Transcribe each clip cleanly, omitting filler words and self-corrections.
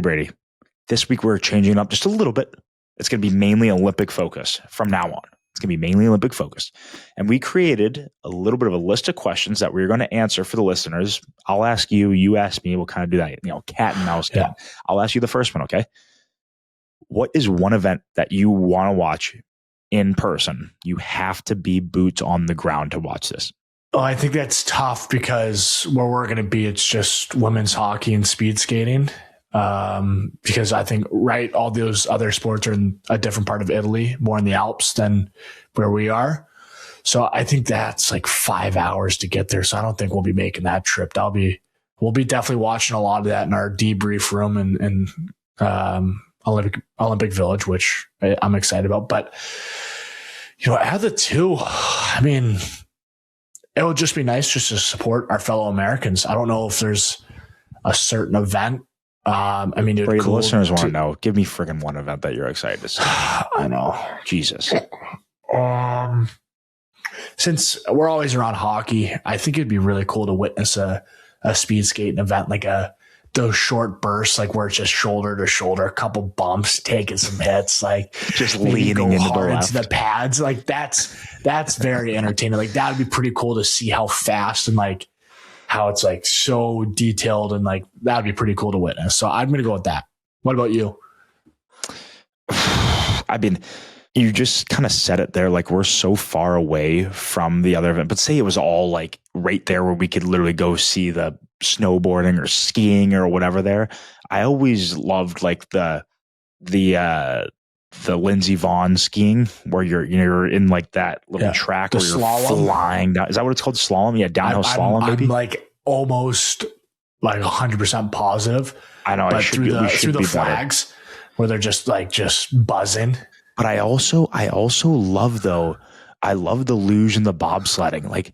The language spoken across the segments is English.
Brady. This week we're changing it up just a little bit. It's going to be mainly Olympic focus from now on. It's going to be mainly Olympic focus. And we created a little bit of a list of questions that we're going to answer for the listeners. I'll ask you, you ask me, we'll kind of do that, cat and mouse game. Yeah. I'll ask you the first one, okay? What is one event that you want to watch in person? You have to be boots on the ground to watch this. Oh, I think that's tough because where we're going to be, it's just women's hockey and speed skating. Because I think, all those other sports are in a different part of Italy, more in the Alps than where we are. So I think that's like 5 hours to get there. So I don't think we'll be making that trip. We'll be definitely watching a lot of that in our debrief room in Olympic Village, which I'm excited about. But, out of the two, I mean, it would just be nice just to support our fellow Americans. I don't know if there's a certain event. I mean, the listeners want to know. Give me friggin' one event that you're excited to see. I know. Jesus. Since we're always around hockey, I think it'd be really cool to witness a speed skating event, like those short bursts, like where it's just shoulder to shoulder, a couple bumps, taking some hits, like just leaning into the pads. Like that's very entertaining. Like that would be pretty cool to see how fast and like how it's like so detailed, and like that would be pretty cool to witness. So I'm going to go with that. What about you? I mean, you just kind of said it there. Like we're so far away from the other event, but say it was all like right there where we could literally go see the snowboarding or skiing or whatever there. I always loved like the Lindsey Vonn skiing where you're in like that little track where you're flying down. Is that what it's called? Slalom? Yeah. Downhill slalom. Maybe? I'm like almost like 100% positive. I know. But through the flags better. Where they're just buzzing. But I also love I love the luge and the bobsledding. Like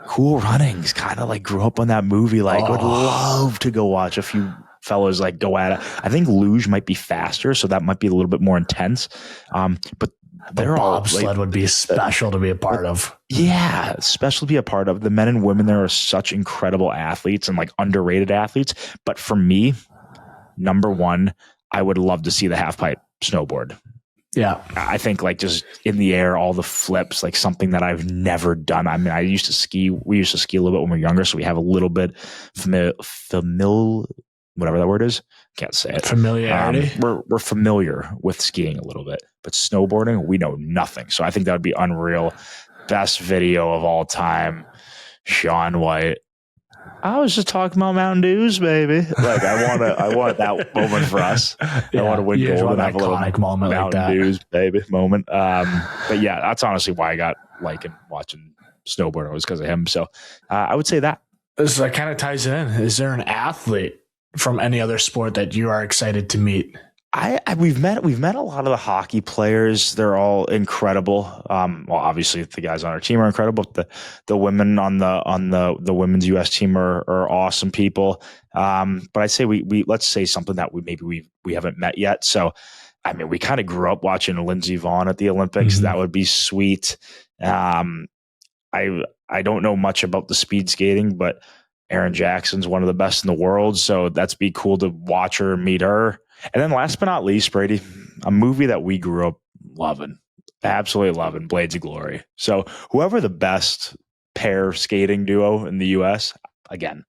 Cool Runnings kind of like grew up on that movie. Like would love to go watch a few fellas like go at it. I think luge might be faster, so that might be a little bit more intense. But they're all bobsled would be special to be a part of. Yeah, special to be a part of. The men and women there are such incredible athletes and like underrated athletes. But for me, number one, I would love to see the half pipe snowboard. Yeah. I think like just in the air, all the flips, like something that I've never done. I mean, we used to ski a little bit when we were younger, so we have a little bit whatever that word is. Can't say it. Familiarity. We're familiar with skiing a little bit, but snowboarding, we know nothing. So I think that would be unreal. Best video of all time. Shaun White. I was just talking about Mountain Dews, baby. Like I want that moment for us. I want to win gold and have a little moment Mountain like that. Dews, baby moment. But yeah, that's honestly why I got liking watching snowboarding was because of him. So I would say that. This kind of ties in. Is there an athlete from any other sport that you are excited to meet? We've met a lot of the hockey players. They're all incredible. Well, obviously the guys on our team are incredible. The women on the women's U.S. team are awesome people. But I'd say we let's say something that we haven't met yet. So, I mean, we kind of grew up watching Lindsey Vonn at the Olympics. Mm-hmm. That would be sweet. I don't know much about the speed skating, but Aaron Jackson's one of the best in the world. So that's be cool to watch her, meet her. And then last but not least, Brady, a movie that we grew up loving, absolutely loving, Blades of Glory. So whoever the best pair skating duo in the U.S., again,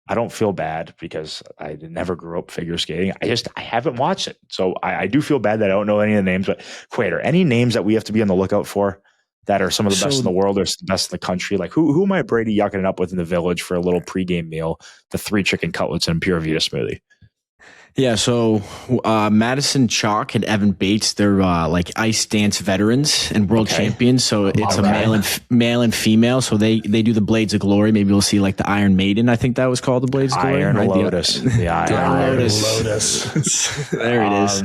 I don't feel bad because I never grew up figure skating. I haven't watched it. So I do feel bad that I don't know any of the names. But Quater, any names that we have to be on the lookout for that are some of the best in the world or the best in the country? Like who am I, Brady, yucking it up with in the village for a little pregame meal, the 3 chicken cutlets and Pure Vita smoothie? Yeah, so Madison Chalk and Evan Bates, they're like ice dance veterans and world champions. So it's male and female. So they do the Blades of Glory. Maybe we'll see like the Iron Maiden. I think that was called the Blades of Glory. Iron Lotus. The Iron Lotus. There it is.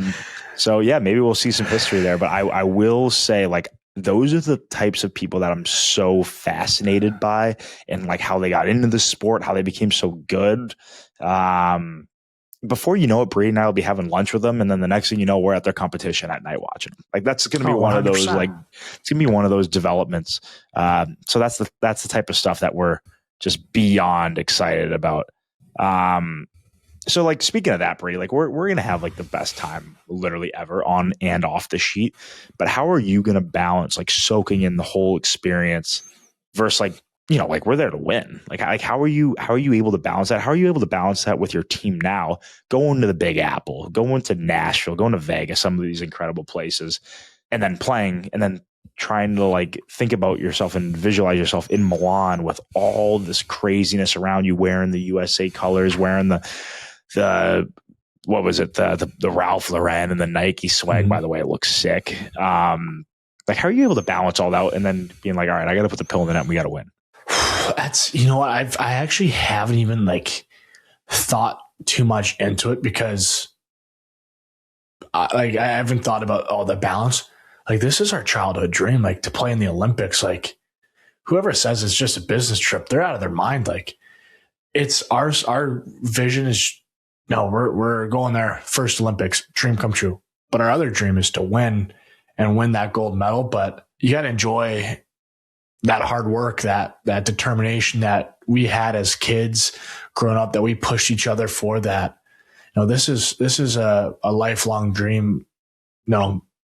So yeah, maybe we'll see some history there. But I will say, like, those are the types of people that I'm so fascinated by, and like how they got into the sport, how they became so good. Before you know it, Bree and I will be having lunch with them, and then the next thing you know, we're at their competition at night watching them. Like that's going to be one 100%. Of those. Like it's going to be one of those developments. So that's the type of stuff that we're just beyond excited about. So like speaking of that, Brady, like we're gonna have like the best time literally ever on and off the sheet. But how are you gonna balance like soaking in the whole experience versus like, like we're there to win. Like how are you able to balance that? How are you able to balance that with your team now, going to the Big Apple, going to Nashville, going to Vegas, some of these incredible places, and then playing and then trying to like think about yourself and visualize yourself in Milan with all this craziness around you, wearing the USA colors, wearing the what was it, the Ralph Lauren and the Nike swag. By the way, it looks sick. Like how are you able to balance all that and then being like, all right, I got to put the pill in the net and we got to win? That's, what, I actually haven't even like thought too much into it because I haven't thought about all the balance. Like this is our childhood dream, like to play in the Olympics. Like whoever says it's just a business trip, they're out of their mind. Like it's our vision is, no, we're going there, first Olympics, dream come true. But our other dream is to win and win that gold medal. But you got to enjoy that hard work, that determination that we had as kids growing up, that we pushed each other for that. This is a lifelong dream,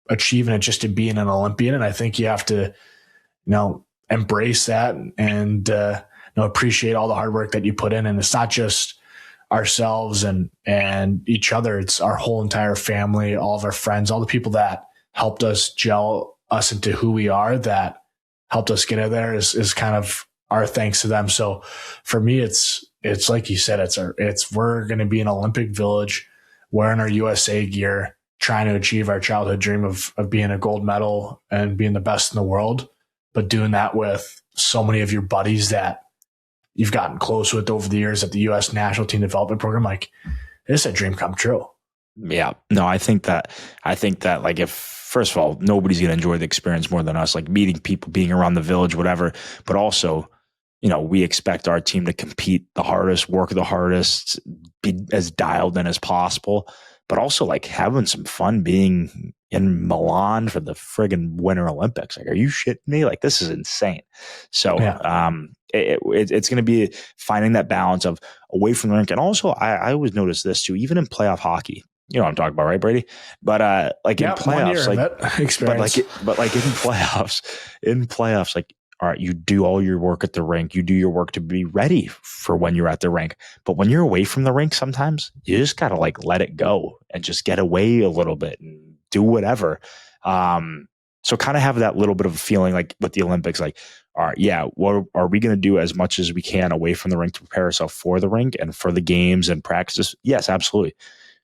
achieving it just to being an Olympian. And I think you have to, embrace that and, appreciate all the hard work that you put in. And it's not just ourselves and each other. It's our whole entire family, all of our friends, all the people that helped us gel us into who we are, that helped us get out there is kind of our thanks to them. So for me, it's like you said, we're going to be an Olympic Village wearing our USA gear, trying to achieve our childhood dream of being a gold medal and being the best in the world, but doing that with so many of your buddies that you've gotten close with over the years at the U.S. National Team Development Program. Like, it's a dream come true. Yeah. No, I think that like if, first of all, nobody's going to enjoy the experience more than us, like meeting people, being around the village, whatever. But also, we expect our team to compete the hardest, work the hardest, be as dialed in as possible, but also like having some fun being in Milan for the friggin' Winter Olympics. Like, are you shitting me? Like, this is insane. So, yeah. It's going to be finding that balance of away from the rink. And also, I always notice this too, even in playoff hockey. You know what I'm talking about, right, Brady? But like in playoffs, like experience. But like in playoffs, like, all right, you do all your work at the rink. You do your work to be ready for when you're at the rink. But when you're away from the rink, sometimes you just gotta like let it go and just get away a little bit and do whatever. So kind of have that little bit of a feeling like with the Olympics, like, all right, yeah, what are we going to do as much as we can away from the rink to prepare ourselves for the rink and for the games and practices? Yes, absolutely.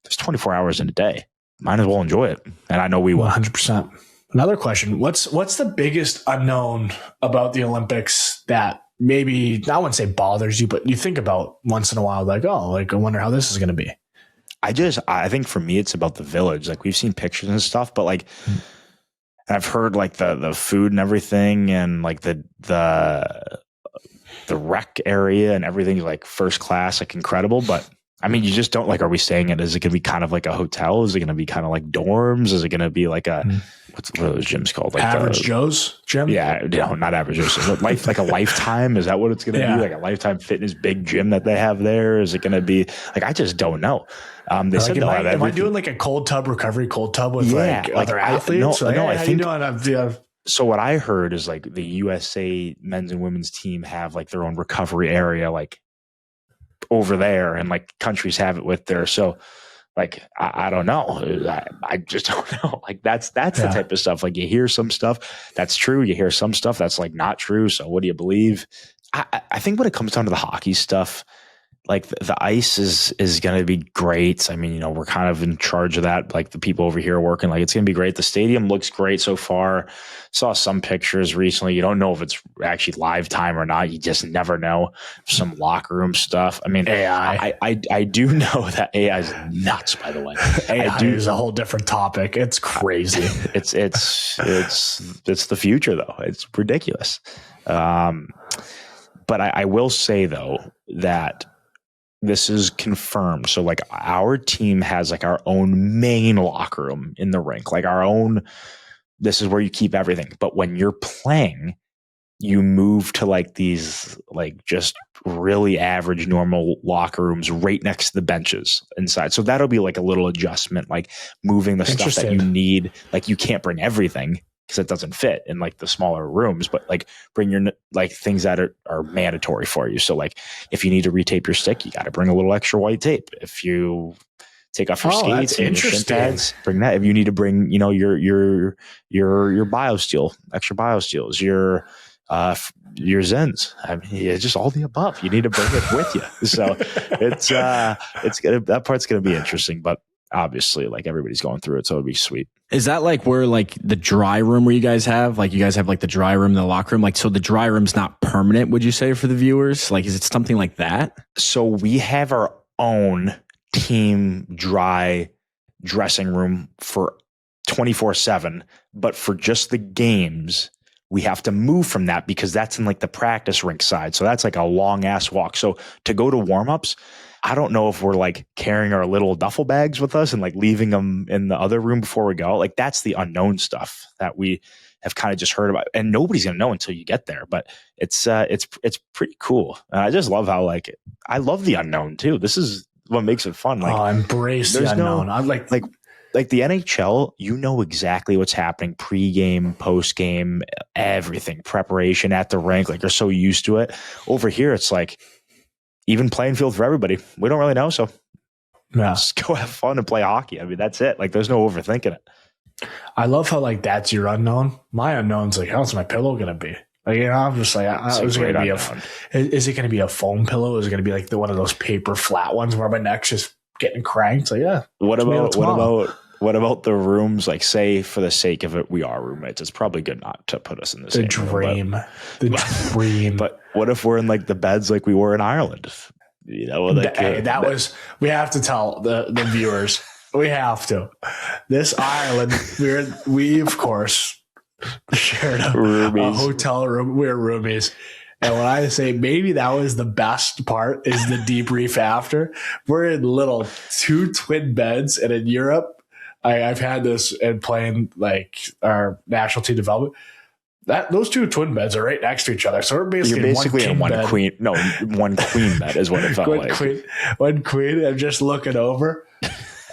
There's 24 hours in a day. Might as well enjoy it. And I know we will. 100%. Another question. What's the biggest unknown about the Olympics that maybe, I wouldn't say bothers you, but you think about once in a while, like, oh, like, I wonder how this is going to be. I think for me, it's about the village. Like, we've seen pictures and stuff, but like, I've heard like the food and everything and like the rec area and everything is like first class, like incredible. But I mean, you just don't like, are we saying it? Is it going to be kind of like a hotel? Is it going to be kind of like dorms? Is it going to be like what are those gyms called? Like Average Joe's gym? Yeah. No, not Average Joe's. Is it like a Lifetime? Is that what it's going to be? Like a Lifetime Fitness big gym that they have there? Is it going to be like, I just don't know. They said they'll have everything. Am I doing like a cold tub with like other athletes? I think. So what I heard is like the USA men's and women's team have like their own recovery area, like over there, and like countries have it with there. So like, I don't know. I just don't know. Like that's the type of stuff. Like you hear some stuff that's true. You hear some stuff that's like not true. So what do you believe? I think when it comes down to the hockey stuff, like the ice is going to be great. I mean, we're kind of in charge of that. Like the people over here are working, like it's going to be great. The stadium looks great so far. Saw some pictures recently. You don't know if it's actually live time or not. You just never know. Some locker room stuff. I mean, AI. I do know that AI is nuts, by the way. AI is a whole different topic. It's crazy. It's the future though. It's ridiculous. But I will say though that this is confirmed. So like our team has like our own main locker room in the rink, like our own, this is where you keep everything. But when you're playing, you move to like these like just really average normal locker rooms right next to the benches inside. So that'll be like a little adjustment, like moving the stuff that you need. Like you can't bring everything because it doesn't fit in like the smaller rooms, but like bring your like things that are mandatory for you. So like if you need to retape your stick, you got to bring a little extra white tape. If you take off your skates and your shin pads, bring that. If you need to bring, you know, your BioSteel, extra BioSteels, your Zens. I mean, it's just all the above. You need to bring it with you. So it's gonna, that part's gonna be interesting, but obviously like everybody's going through it, so it'd be sweet. Is that like where like the dry room where you guys have like the dry room, the locker room, like, so the dry room's not permanent, would you say, for the viewers? Like, is it something like that? So we have our own team dry dressing room for 24/7, but for just the games we have to move from that because that's in like the practice rink side. So that's like a long ass walk. So to go to warmups, I don't know if we're like carrying our little duffel bags with us and like leaving them in the other room before we go. Like that's the unknown stuff that we have kind of just heard about, and nobody's gonna know until you get there. But it's pretty cool. And I just love how like I love the unknown too. This is what makes it fun. Like embrace the unknown. I like the NHL, you know exactly what's happening pre-game, post-game, everything, preparation at the rink. Like you're so used to it. Over here, it's like even playing field for everybody. We don't really know, so just go have fun and play hockey. I mean, that's it. Like there's no overthinking it. I love how like that's your unknown. My unknown's like, how's my pillow gonna be? Like, you know, I'm just like, is it going to be a foam pillow? Is it going to be like one of those paper flat ones where my neck's just getting cranked? So yeah. What about the rooms? Like, say for the sake of it, we are roommates. It's probably good not to put us in the same room. The dream. But what if we're in like the beds like we were in Ireland? You know, like, we have to tell the viewers. We have to. This Ireland, we of course shared a hotel room. We were roomies. And when I say maybe that was the best part is the debrief after. We're in little 2 twin beds, and in Europe, I've had this and playing like our national team development. Those 2 twin beds are right next to each other. So we're basically in one bed. One queen bed is what it felt like. One queen. I'm just looking over.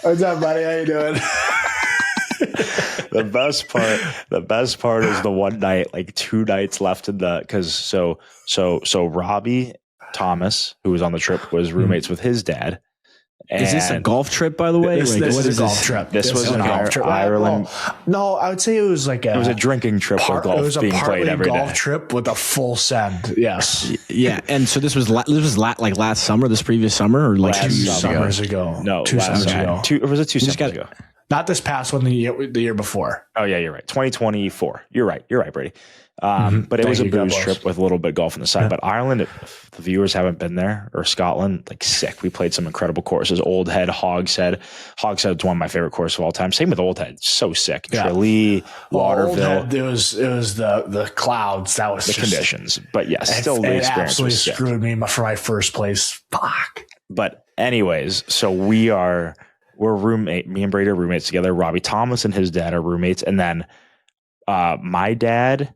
What's up, buddy? How you doing? The best part is the one night, like 2 nights left in the, because so Robbie Thomas, who was on the trip, was roommates with his dad. Is this a golf trip, by the way? This is a golf trip. This was an Ireland. No, I would say it was like it was a drinking trip with golf being played every day. It was a golf trip with a full send. Yes. Yeah, and so this was like last summer, this previous summer, or like 2 summers ago. No, 2 summers ago. Or was it 2 summers ago? Not this past one, the year before. Oh yeah, you're right. 2024. You're right, Brady. But it was a booze trip with a little bit of golf on the side. Yeah. But Ireland, if the viewers haven't been there, or Scotland, like sick. We played some incredible courses. Old Head, Hogshead. Hogshead's one of my favorite courses of all time. Same with Old Head. So sick. Yeah. Tralee, Waterville. Old Head, it was the clouds. That was the conditions. But yeah, still the experience absolutely was sick. Screwed me for my first place. Fuck. But anyways, so we're roommate. Me and Brady are roommates together. Robbie Thomas and his dad are roommates, and then my dad.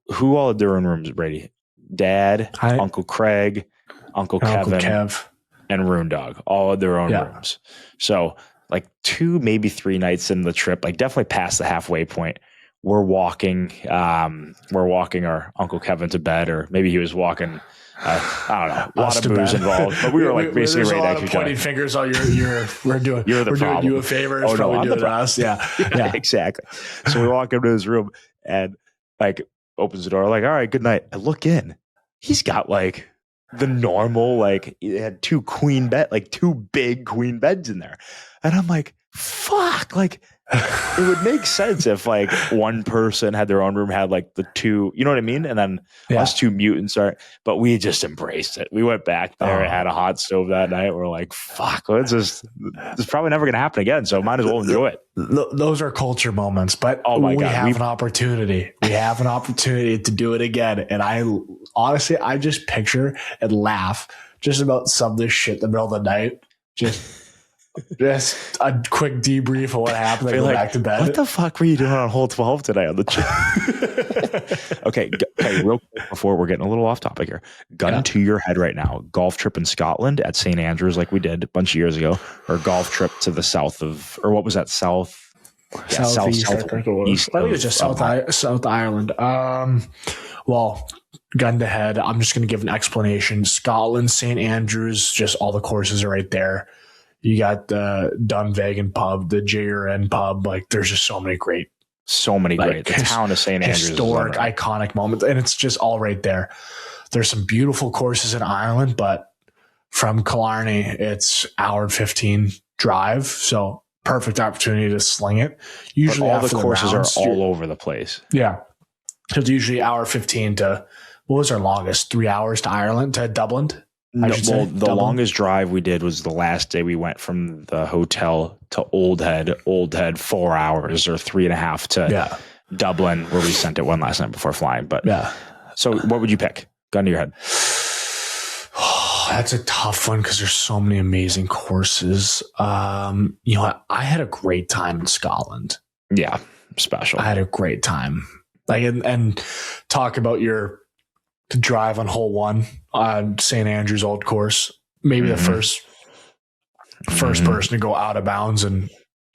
Who all had their own rooms, Brady? Dad, Uncle Craig, Uncle Kevin, and Rune Dog all had their own rooms. So like 2, maybe 3 nights into the trip, like definitely past the halfway point, we're walking our Uncle Kevin to bed, or maybe he was walking. I don't know. A lot of booze involved, but we were like basically right next to each other. Pointing fingers. Oh, we're doing you a favor. Oh no, I'm doing us. Yeah, exactly. So we walk into his room and like opens the door. Like, all right, good night. I look in. He's got like the normal, like he had 2 big queen beds in there, and I'm like, fuck, like. It would make sense if like one person had their own room, had like the 2, you know what I mean? And then us 2 mutants but we just embraced it. We went back there and had a hot stove that night. We're like, fuck, this is probably never going to happen again. So might as well enjoy it. Those are culture moments, but we have an opportunity. We have an opportunity to do it again. And I just picture and laugh just about some of this shit in the middle of the night. Just Just a quick debrief of what happened. I go back to bed. What the fuck were you doing on hole 12 today on the trip? Okay, real quick before we're getting a little off topic here. Gun to your head right now. Golf trip in Scotland at St. Andrews like we did a bunch of years ago, or golf trip to the south of, or what was that, south? Yeah, Southeast. south, I think it was just South Ireland. Well, gun to head, I'm just going to give an explanation. Scotland, St. Andrews, just all the courses are right there. You got the Dunvegan pub, the JRN pub. Like, there's just so many great. The town of St. Andrews. Historic, iconic moments. And it's just all right there. There's some beautiful courses in Ireland, but from Killarney, it's hour and 15 drive. So perfect opportunity to sling it. Usually all the courses rounds, are all over the place. Yeah. So it's usually hour 15 to, what was our longest? 3 hours to Ireland, to Dublin? The longest drive we did was the last day we went from the hotel to Old Head, 4 hours or 3.5 to Dublin, where we sent it one last night before flying. But so what would you pick? Gun to your head. That's a tough one because there's so many amazing courses. You know what? I had a great time in Scotland. Yeah, special. I had a great time. Like, and talk about your drive on hole 1 on St. Andrews Old Course. Maybe the first person to go out of bounds in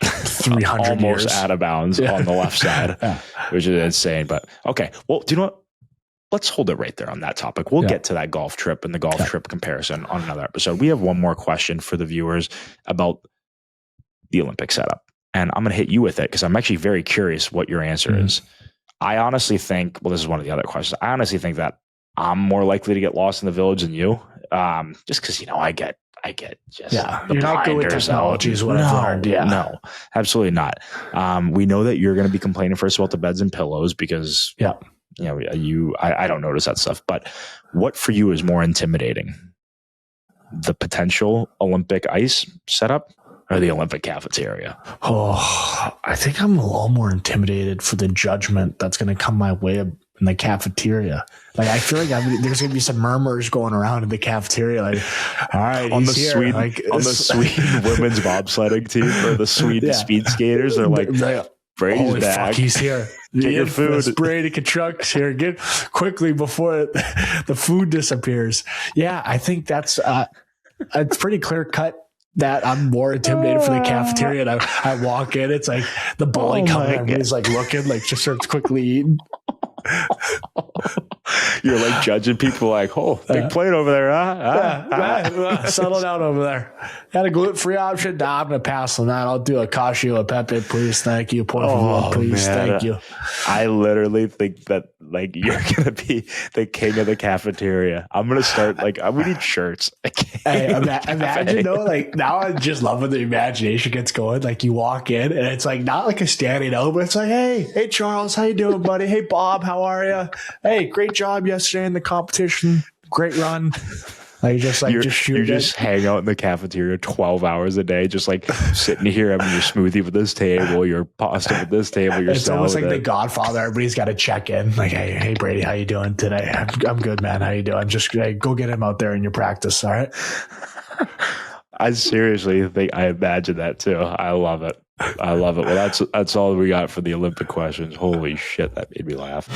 300 almost years. Out of bounds on the left side, which is insane. But okay, well, do you know what? Let's hold it right there on that topic. We'll get to that golf trip and the golf trip comparison on another episode. We have one more question for the viewers about the Olympic setup, and I'm going to hit you with it because I'm actually very curious what your answer is. I honestly think, well, this is one of the other questions. I honestly think that I'm more likely to get lost in the village than you, just because, I get just you're not good with technology is what I've learned. No, absolutely not. We know that you're going to be complaining first about the beds and pillows because I don't notice that stuff. But what for you is more intimidating? The potential Olympic ice setup or the Olympic cafeteria? Oh, I think I'm a little more intimidated for the judgment that's going to come my way in the cafeteria. Like, I feel like there's going to be some murmurs going around in the cafeteria. Like, all right, on the Sweden women's bobsledding team or the Sweden speed skaters, they're like, Brady's holy back. fuck, he's here. Get your food. Brady Tkachuk's here. Get quickly before the food disappears. Yeah, I think that's it's pretty clear cut that I'm more intimidated for the cafeteria. And I walk in, it's like the bully coming in. He's like looking, like just starts quickly eating. You're like judging people like, oh, big plate over there, huh? Settle down over there. Got a gluten-free option? Nah, I'm going to pass on that. I'll do a cacio e pepe, please. Thank you. Por favor, please. Thank you. I literally think that like you're going to be the king of the cafeteria. I'm going to start like, we need shirts. Hey, imagine though, like now I just love when the imagination gets going. Like you walk in and it's like not like a standing out, but it's like, hey Charles, how you doing, buddy? Hey Bob, how are you? Hey, great job yesterday in the competition. Great run. Like just shoot. You just hang out in the cafeteria 12 hours a day, just like sitting here having your smoothie with this table, your pasta with this table, your It's almost like The Godfather. Everybody's got to check in. Like, hey Brady, how you doing today? I'm good, man. How you doing? Just go get him out there in your practice. All right. I seriously think I imagine that too. I love it. Well, that's all we got for the Olympic questions. Holy shit, that made me laugh.